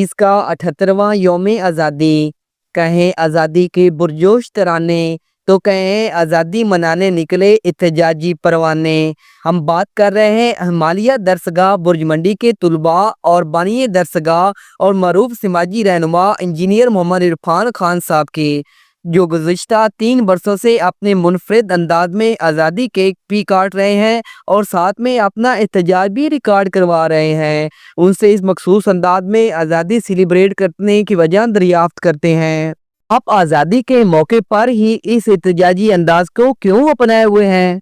اس کا 78واں یوم آزادی، کہیں آزادی کے پرجوش ترانے تو کہیں آزادی منانے نکلے احتجاجی پروانے۔ ہم بات کر رہے ہیں ہمالیہ درسگاہ برج منڈی کے طلباء اور بانی درسگاہ اور معروف سماجی رہنما انجینئر محمد عرفان خان صاحب کی، جو گزشتہ 3 برسوں سے اپنے منفرد انداز میں آزادی کیک بھی کاٹ رہے ہیں اور ساتھ میں اپنا احتجاج بھی ریکارڈ کروا رہے ہیں۔ ان سے اس مخصوص انداز میں آزادی سیلیبریٹ کرنے کی وجہ دریافت کرتے ہیں۔ آپ آزادی کے موقع پر ہی اس احتجاجی انداز کو کیوں اپنائے ہوئے ہیں؟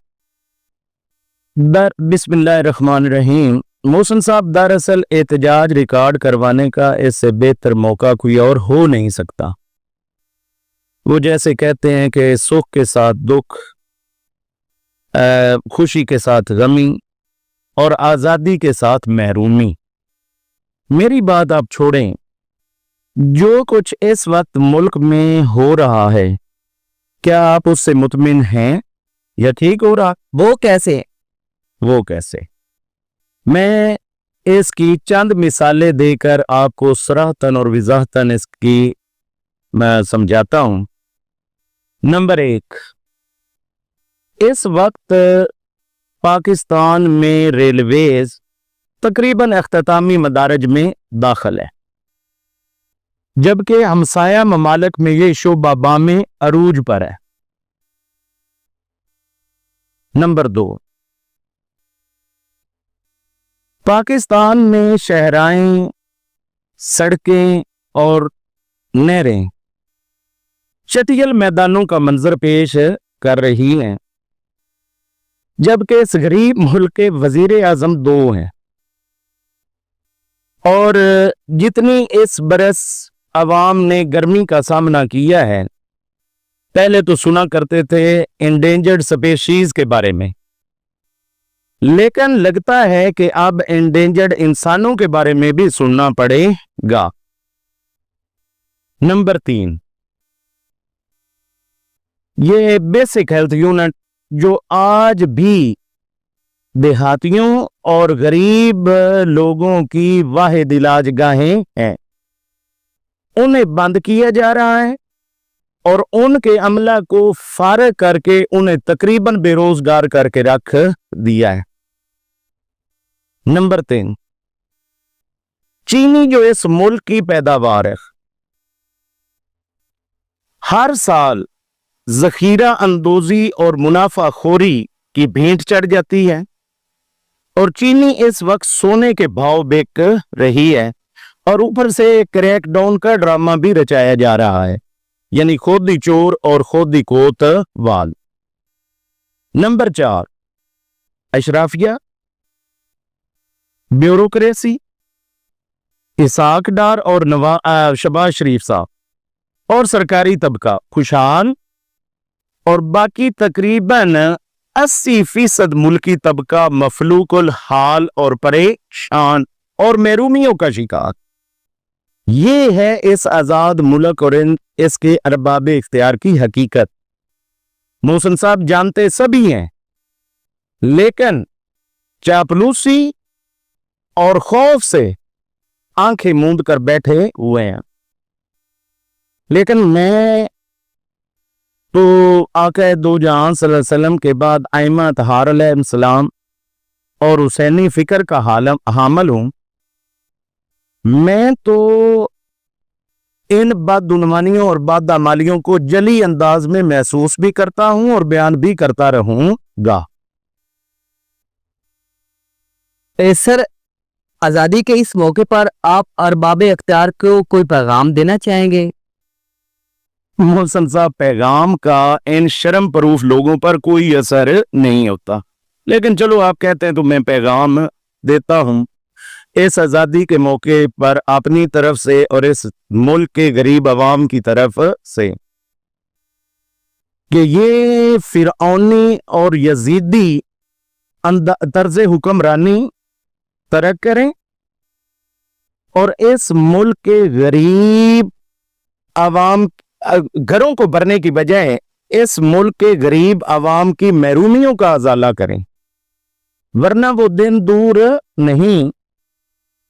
بسم اللہ الرحمن الرحیم۔ محسن صاحب، دراصل احتجاج ریکارڈ کروانے کا اس سے بہتر موقع کوئی اور ہو نہیں سکتا۔ وہ جیسے کہتے ہیں کہ سکھ کے ساتھ دکھ، خوشی کے ساتھ غمی اور آزادی کے ساتھ محرومی۔ میری بات آپ چھوڑیں، جو کچھ اس وقت ملک میں ہو رہا ہے کیا آپ اس سے مطمئن ہیں یا ٹھیک ہو رہا؟ وہ کیسے؟ میں اس کی چند مثالیں دے کر آپ کو صراحتاً اور وضاحتاً اس کی میں سمجھاتا ہوں۔ نمبر 1، اس وقت پاکستان میں ریلویز تقریباً اختتامی مدارج میں داخل ہے، جبکہ ہمسایہ ممالک میں یہ شعبہ بام عروج پر ہے۔ نمبر 2، پاکستان میں شہرائیں، سڑکیں اور نہریں چٹیل میدانوں کا منظر پیش کر رہی ہیں، جبکہ اس غریب ملک کے وزیر اعظم 2 ہیں، اور جتنی اس برس عوام نے گرمی کا سامنا کیا ہے، پہلے تو سنا کرتے تھے انڈینجرڈ سپیشیز کے بارے میں، لیکن لگتا ہے کہ اب انڈینجرڈ انسانوں کے بارے میں بھی سننا پڑے گا۔ نمبر 3، یہ بیسک ہیلتھ یونٹ جو آج بھی دیہاتیوں اور غریب لوگوں کی واحد علاج گاہیں ہیں، انہیں بند کیا جا رہا ہے اور ان کے عملہ کو فارغ کر کے انہیں تقریباً بے روزگار کر کے رکھ دیا ہے۔ نمبر 3، چینی جو اس ملک کی پیداوار ہے، ہر سال ذخیرہ اندوزی اور منافع خوری کی بھینٹ چڑھ جاتی ہے، اور چینی اس وقت سونے کے بھاؤ بک رہی ہے، اور اوپر سے کریک ڈاؤن کا ڈرامہ بھی رچایا جا رہا ہے، یعنی خود ہی چور اور خود ہی کوت وال۔ نمبر 4، اشرافیہ، بیوروکریسی، اسحاق ڈار اور شہباز شریف صاحب اور سرکاری طبقہ خوشحال، اور باقی تقریباً 80% ملکی طبقہ مفلوق الحال اور پریشان اور محرومیوں کا شکار۔ یہ ہے اس آزاد ملک اور اس کے ارباب اختیار کی حقیقت۔ محسن صاحب جانتے سبھی ہیں، لیکن چاپلوسی اور خوف سے آنکھیں موند کر بیٹھے ہوئے ہیں۔ لیکن میں تو آقا دو جہاں صلی اللہ علیہ وسلم کے بعد ائمہ اطہار علیہ السلام اور حسینی فکر کا حامل ہوں۔ میں تو ان بدعنوانیوں اور بدعمالیوں کو جلی انداز میں محسوس بھی کرتا ہوں اور بیان بھی کرتا رہوں گا۔ سر، آزادی کے اس موقع پر آپ ارباب اختیار کو کوئی پیغام دینا چاہیں گے؟ محسن صاحب، پیغام کا ان شرم پروف لوگوں پر کوئی اثر نہیں ہوتا، لیکن چلو آپ کہتے ہیں تو میں پیغام دیتا ہوں اس آزادی کے موقع پر اپنی طرف سے اور اس ملک کے غریب عوام کی طرف سے، کہ یہ فرعونی اور یزیدی طرز حکمرانی ترک کریں اور اس ملک کے غریب عوام گھروں کو بھرنے کی بجائے اس ملک کے غریب عوام کی محرومیوں کا ازالہ کریں، ورنہ وہ دن دور نہیں